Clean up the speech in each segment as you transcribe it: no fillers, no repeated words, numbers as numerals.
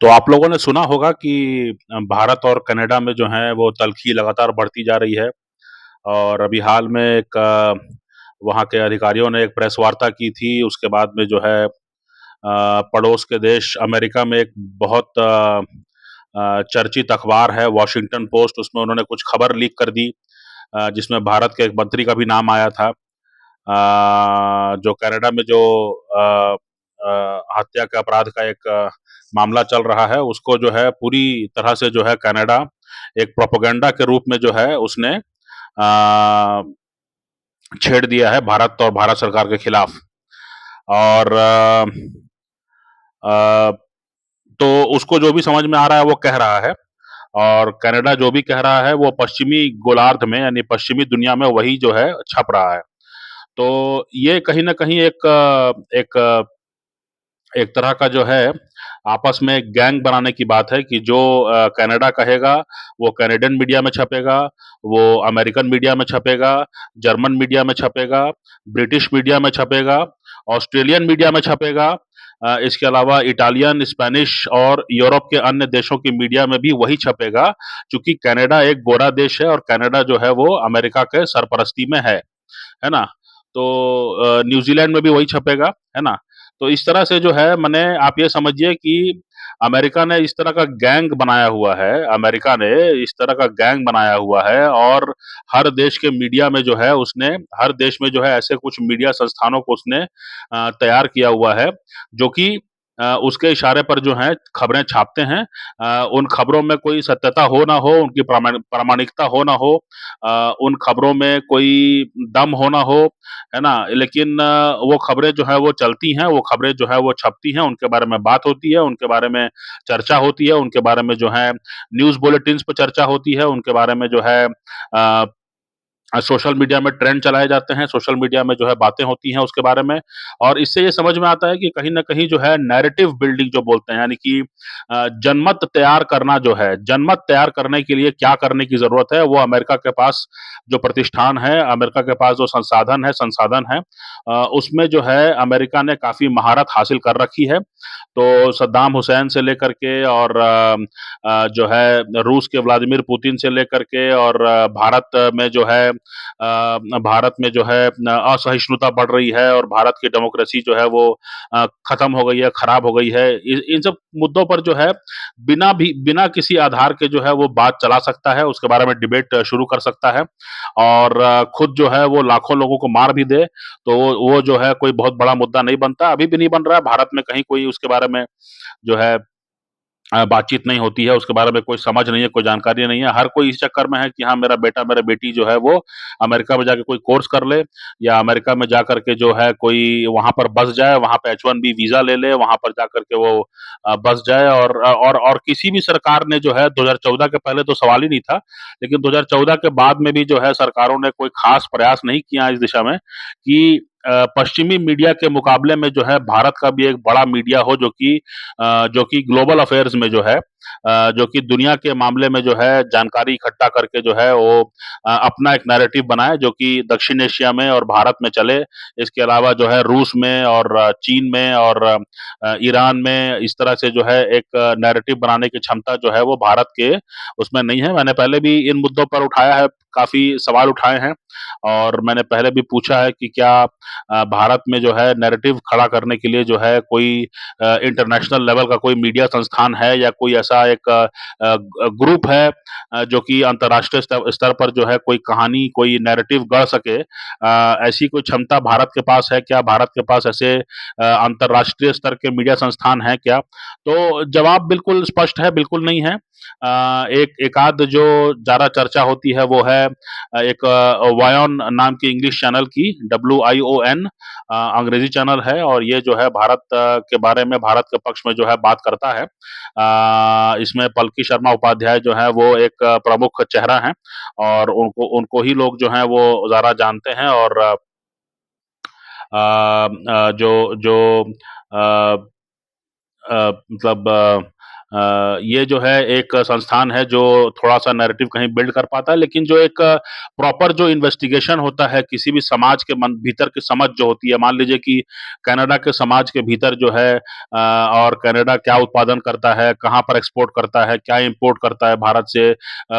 तो आप लोगों ने सुना होगा कि भारत और कनाडा में जो है वो तल्खी लगातार बढ़ती जा रही है और अभी हाल में एक वहाँ के अधिकारियों ने एक प्रेस वार्ता की थी। उसके बाद में जो है पड़ोस के देश अमेरिका में एक बहुत चर्चित अखबार है वॉशिंगटन पोस्ट, उसमें उन्होंने कुछ खबर लीक कर दी जिसमें भारत के एक मंत्री का भी नाम आया था। जो कनाडा में जो हत्या के अपराध का एक मामला चल रहा है, उसको जो है पूरी तरह से जो है कनाडा एक प्रोपेगेंडा के रूप में जो है उसने छेड़ दिया है भारत और भारत सरकार के खिलाफ। और अ, तो उसको जो भी समझ में आ रहा है वो कह रहा है, और कनाडा जो भी कह रहा है वो पश्चिमी गोलार्ध में यानी पश्चिमी दुनिया में वही जो है छप रहा है। तो ये कहीं न कहीं एक एक तरह का जो है आपस में एक गैंग बनाने की बात है कि जो कनाडा कहेगा वो कनाडियन मीडिया में छपेगा, वो अमेरिकन मीडिया में छपेगा, जर्मन मीडिया में छपेगा, ब्रिटिश मीडिया में छपेगा, ऑस्ट्रेलियन मीडिया में छपेगा। इसके अलावा इटालियन, स्पेनिश और यूरोप के अन्य देशों की मीडिया में भी वही छपेगा, चूँकि कनाडा एक गोरा देश है और कनाडा जो है वो अमेरिका के सरपरस्ती में है ना? तो न्यूज़ीलैंड में भी वही छपेगा, है ना? तो इस तरह से जो है माने आप ये समझिए कि अमेरिका ने इस तरह का गैंग बनाया हुआ है, अमेरिका ने इस तरह का गैंग बनाया हुआ है, और हर देश के मीडिया में जो है उसने हर देश में जो है ऐसे कुछ मीडिया संस्थानों को उसने तैयार किया हुआ है, जो कि उसके इशारे पर जो है खबरें छापते हैं। उन खबरों में कोई सत्यता हो ना हो, उनकी प्रामाणिकता हो ना हो, उन खबरों में कोई दम हो ना हो, है ना? लेकिन वो खबरें जो है वो चलती हैं, वो खबरें जो है वो छपती हैं, उनके बारे में बात होती है, उनके बारे में चर्चा होती है, उनके बारे में जो है न्यूज़ बुलेटिन्स पे चर्चा होती है, उनके बारे में जो है सोशल मीडिया में ट्रेंड चलाए जाते हैं, सोशल मीडिया में जो है बातें होती हैं उसके बारे में, और इससे ये समझ में आता है कि कहीं न कहीं जो है नैरेटिव बिल्डिंग जो बोलते हैं, यानी कि जनमत तैयार करना जो है, जनमत तैयार करने के लिए क्या करने की ज़रूरत है, वो अमेरिका के पास जो प्रतिष्ठान है, अमेरिका के पास जो संसाधन है, उसमें जो है अमेरिका ने काफ़ी महारत हासिल कर रखी है। तो सद्दाम हुसैन से लेकर के और जो है रूस के व्लादिमीर पुतिन से लेकर के, और भारत में जो है असहिष्णुता बढ़ रही है और भारत की डेमोक्रेसी जो है वो खत्म हो गई है, खराब हो गई है। इन सब मुद्दों पर जो है बिना किसी आधार के जो है वो बात चला सकता है, उसके बारे में डिबेट शुरू कर सकता है, और खुद जो है वो लाखों लोगों को मार भी दे, तो वो जो है कोई बहुत बड़ा मुद्दा नहीं बनता, अभी भी नहीं बन रहा है। भारत में कहीं कोई उसके बारे में जो है बातचीत नहीं होती है, उसके बारे में कोई समझ नहीं है, कोई जानकारी नहीं है। हर कोई इस चक्कर में है कि हाँ, मेरा बेटा, मेरा बेटी जो है वो अमेरिका में जाके कोई कोर्स कर ले, या अमेरिका में जाकर के जो है कोई वहाँ पर बस जाए, वहाँ पे H-1B वीज़ा ले ले, वहाँ पर जाकर के वो बस जाए, और किसी भी सरकार ने जो है 2014 के पहले तो सवाल ही नहीं था, लेकिन 2014 के बाद में भी जो है सरकारों ने कोई खास प्रयास नहीं किया इस दिशा में कि पश्चिमी मीडिया के मुकाबले में जो है भारत का भी एक बड़ा मीडिया हो, जो कि ग्लोबल अफेयर्स में जो है जो कि दुनिया के मामले में जो है जानकारी इकट्ठा करके जो है वो अपना एक नैरेटिव बनाए, जो कि दक्षिण एशिया में और भारत में चले। इसके अलावा जो है रूस में और चीन में और ईरान में इस तरह से जो है एक नैरेटिव बनाने की क्षमता जो है वो भारत के उसमें नहीं है। मैंने पहले भी इन मुद्दों पर उठाया है, काफ़ी सवाल उठाए हैं, और मैंने पहले भी पूछा है कि क्या भारत में जो है नैरेटिव खड़ा करने के लिए जो है कोई इंटरनेशनल लेवल का कोई मीडिया संस्थान है, या कोई ऐसा एक ग्रुप है जो कि अंतर्राष्ट्रीय स्तर पर जो है कोई कहानी, कोई नैरेटिव गढ़ सके। ऐसी कोई क्षमता भारत के पास है क्या? भारत के पास ऐसे अंतर्राष्ट्रीय स्तर के मीडिया संस्थान हैं क्या? तो जवाब बिल्कुल स्पष्ट है, बिल्कुल नहीं है। एक एकाध जो ज़्यादा चर्चा होती है वो है एक वायोन नाम की इंग्लिश चैनल की, WION अंग्रेजी चैनल है, और ये जो है भारत के बारे में, भारत के पक्ष में जो है बात करता है। इसमें पलकी शर्मा उपाध्याय जो है वो एक प्रमुख चेहरा हैं, और उनको उनको ही लोग जो हैं वो ज़्यादा जानते हैं, और जो जो अ मतलब ये जो है एक संस्थान है जो थोड़ा-सा नैरेटिव कहीं बिल्ड कर पाता है, लेकिन जो एक प्रॉपर जो इन्वेस्टिगेशन होता है किसी भी समाज के मन भीतर की समझ जो होती है, मान लीजिए कि कनाडा के समाज के भीतर जो है और कनाडा क्या उत्पादन करता है, कहाँ पर एक्सपोर्ट करता है, क्या इम्पोर्ट करता है भारत से,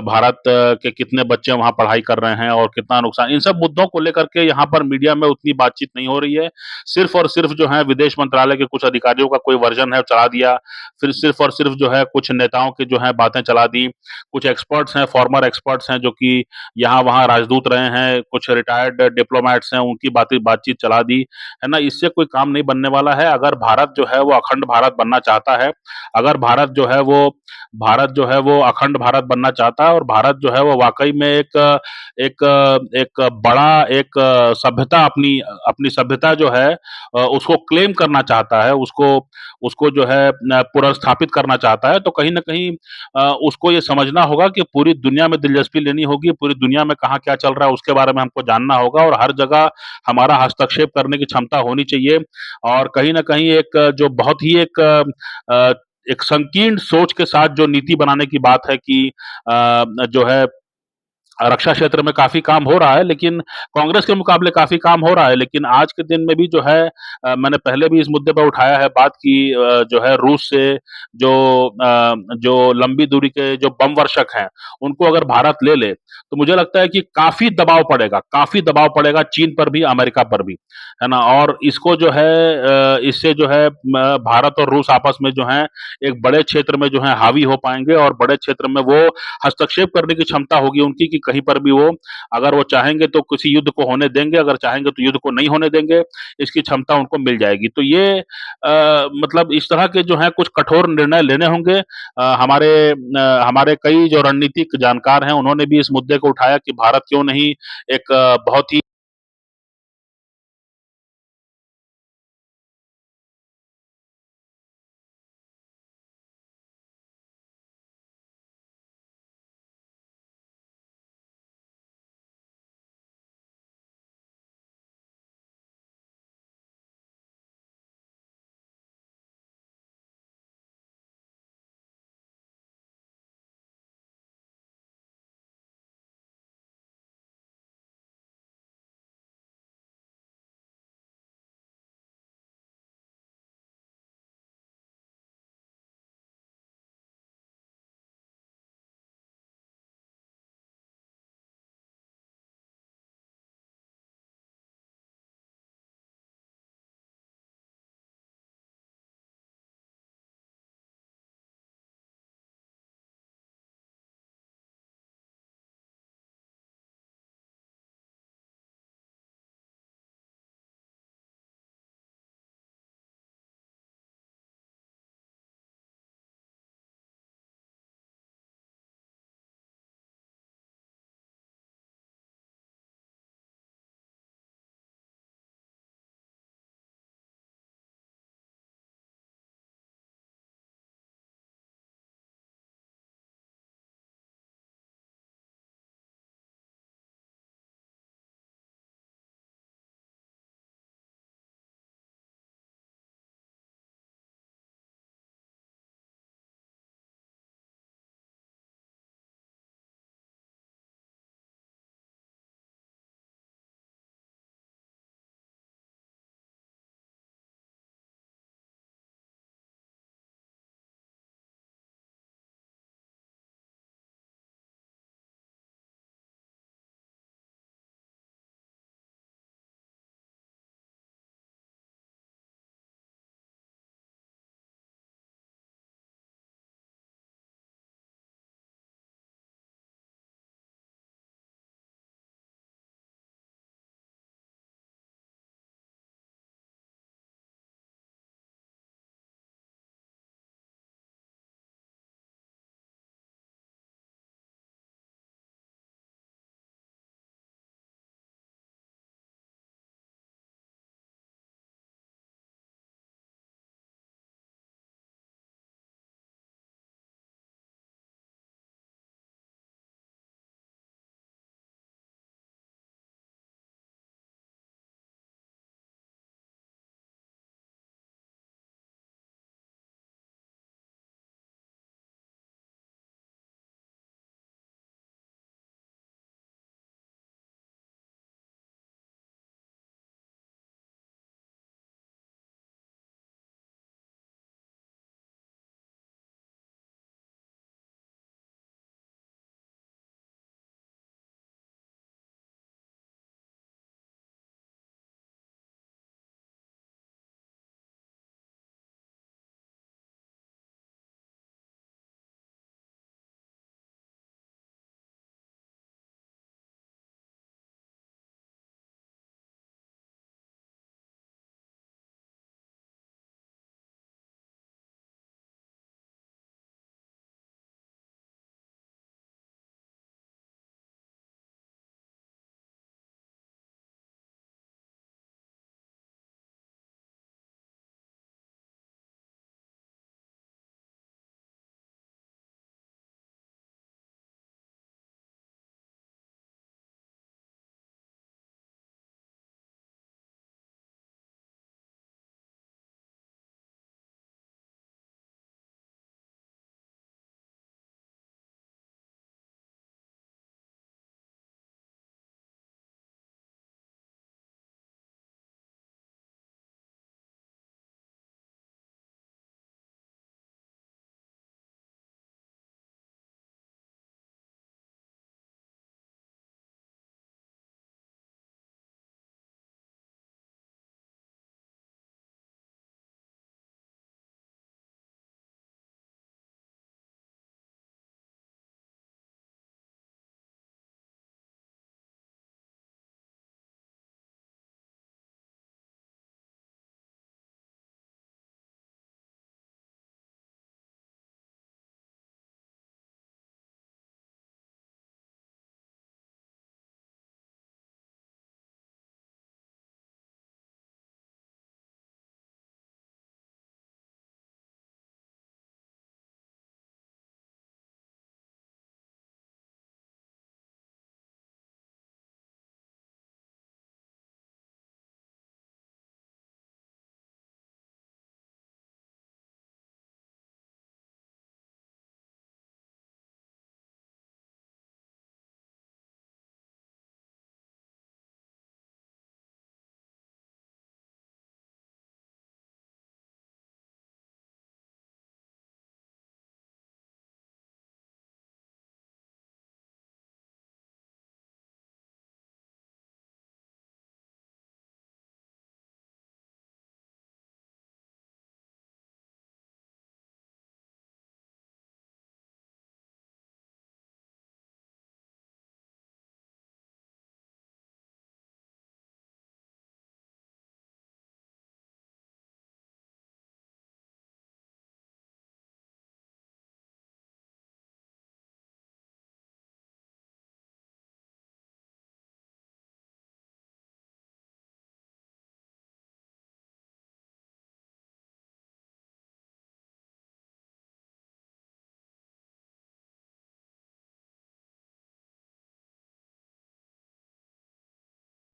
भारत के कितने बच्चे वहाँ पढ़ाई कर रहे हैं और कितना नुकसान, इन सब मुद्दों को लेकर के यहाँ पर मीडिया में उतनी बातचीत नहीं हो रही है। सिर्फ और सिर्फ जो है विदेश मंत्रालय के कुछ अधिकारियों का कोई वर्जन है चला दिया, फिर सिर्फ और सिर्फ जो है कुछ नेताओं की जो है बातें चला दी, कुछ एक्सपर्ट्स हैं, फॉर्मर एक्सपर्ट्स हैं जो कि यहाँ-वहाँ राजदूत रहे हैं, कुछ रिटायर्ड डिप्लोमैट्स हैं, उनकी बातचीत चला दी, है ना? इससे कोई काम नहीं बनने वाला है। अगर भारत जो है वो अखंड भारत बनना चाहता है, अगर भारत जो है वो अखंड भारत बनना चाहता है और भारत जो है वो वाक़ई में एक एक बड़ा एक सभ्यता अपनी अपनी सभ्यता जो है उसको क्लेम करना चाहता है, उसको उसको जो है पुनर्स्थापित करना चाहता है, तो कहीं न कहीं उसको ये समझना होगा कि पूरी दुनिया में दिलचस्पी लेनी होगी, पूरी दुनिया में कहाँ क्या चल रहा है उसके बारे में हमको जानना होगा और हर जगह हमारा हस्तक्षेप करने की क्षमता होनी चाहिए। और कहीं न कहीं एक जो बहुत ही एक संकीर्ण सोच के साथ जो नीति बनाने की बात है कि जो है रक्षा क्षेत्र में काफ़ी काम हो रहा है, लेकिन कांग्रेस के मुकाबले काफ़ी काम हो रहा है, लेकिन आज के दिन में भी जो है मैंने पहले भी इस मुद्दे पर उठाया है बात कि जो है रूस से जो जो लंबी दूरी के जो बम वर्षक हैं, उनको अगर भारत ले ले, तो मुझे लगता है कि काफ़ी दबाव पड़ेगा चीन पर भी, अमेरिका पर भी, है ना? और इसको जो है इससे जो है भारत और रूस आपस में जो है एक बड़े क्षेत्र में जो है हावी हो पाएँगे और बड़े क्षेत्र में वो हस्तक्षेप करने की क्षमता होगी उनकी कि कहीं पर भी वो अगर वो चाहेंगे तो किसी युद्ध को होने देंगे, अगर चाहेंगे तो युद्ध को नहीं होने देंगे, इसकी क्षमता उनको मिल जाएगी। तो ये मतलब इस तरह के जो हैं कुछ कठोर निर्णय लेने होंगे। हमारे कई जो रणनीतिक जानकार हैं, उन्होंने भी इस मुद्दे को उठाया कि भारत क्यों नहीं एक बहुत ही